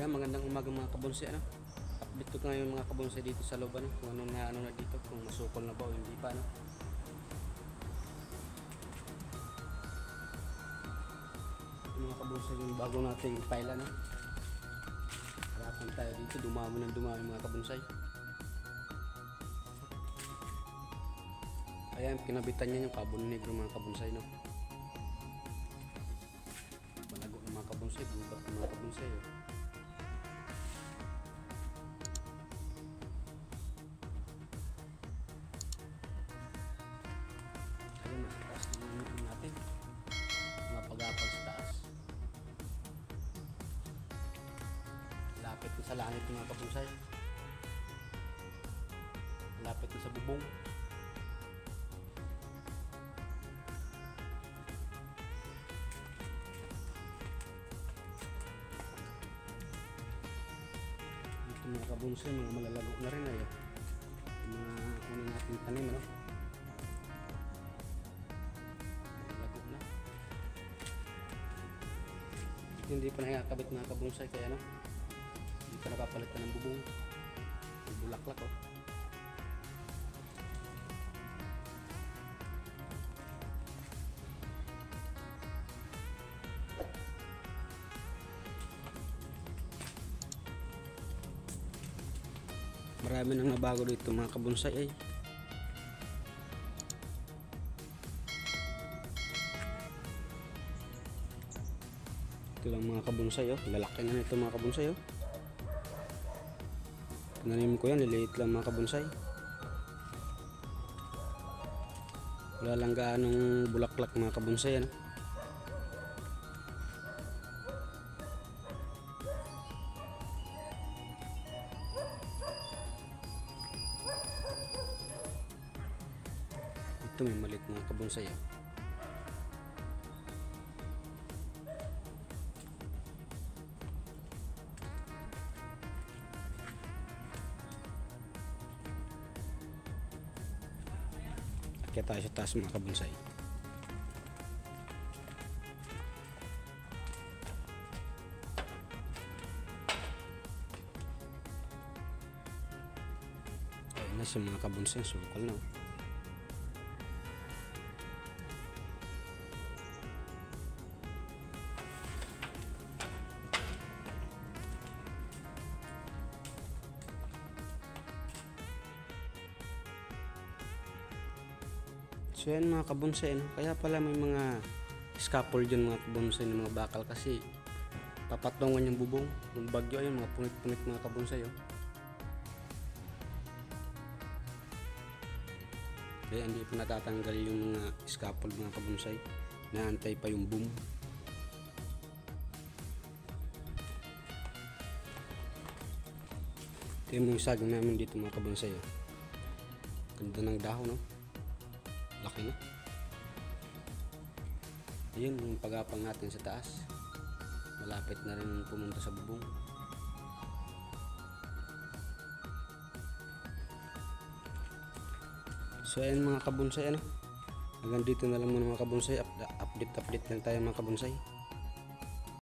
Yan, magandang umaga mga kabonsay, ano. Update ko ngayon mga kabonsay dito sa loob, ano, kung ano na dito, kung masukol na ba o hindi pa, ano. Yung mga kabonsay, yung bago nating pile, ano. Harapan tayo dito, dumami mga kabonsay. Ayan, kinabitan niya yung carbon negro mga kabonsay, no. Balago ng mga kabonsay, bugat ng mga kabonsay, oh. Ayan, nasa taas yung natin. Mga pag-apal sa taas. Lapit na sa langit mga kabonsay. Lapit na sa bubong. Ito mga kabonsay, mga malalago na rin ay mga unang nating tanim, ano. Malalago na. Ito hindi pa nakakabit mga kabonsay, kaya ano, hindi pa napapalitan ng bubong. Yung bulaklak, oh. Marami nang nabago dito mga kabonsay ay. Ito lang mga kabonsay, oh. Lalaki na ito mga kabonsay, oh. Tinanim ko yan, liliit lang mga kabonsay. Wala lang gaanong bulaklak mga kabonsay, ano. Ito may maliit mga kabonsay, oh. Kaya tayo sa taas mga kabonsay. Ayun na siya mga kabonsay, sukal na, oh. So yan mga kabonsay, no? Kaya pala may mga scaffold dyan mga kabonsay ng mga bakal kasi papatungan yung bubong. Yung bagyo, ayun, mga punit-punit mga kabonsay, oh. Kaya hindi pa natatanggal yung mga scaffold mga kabonsay. Naantay pa yung boom. Ito yung saging namin dito mga kabonsay, oh. Ganda ng dahon, no? Laki na. Ayun yung pag-apang natin sa taas. Malapit na rin pumunta sa bubong. So ayun mga kabonsay, ano. Hanggang dito na lang muna mga kabonsay. Update lang tayo mga kabonsay.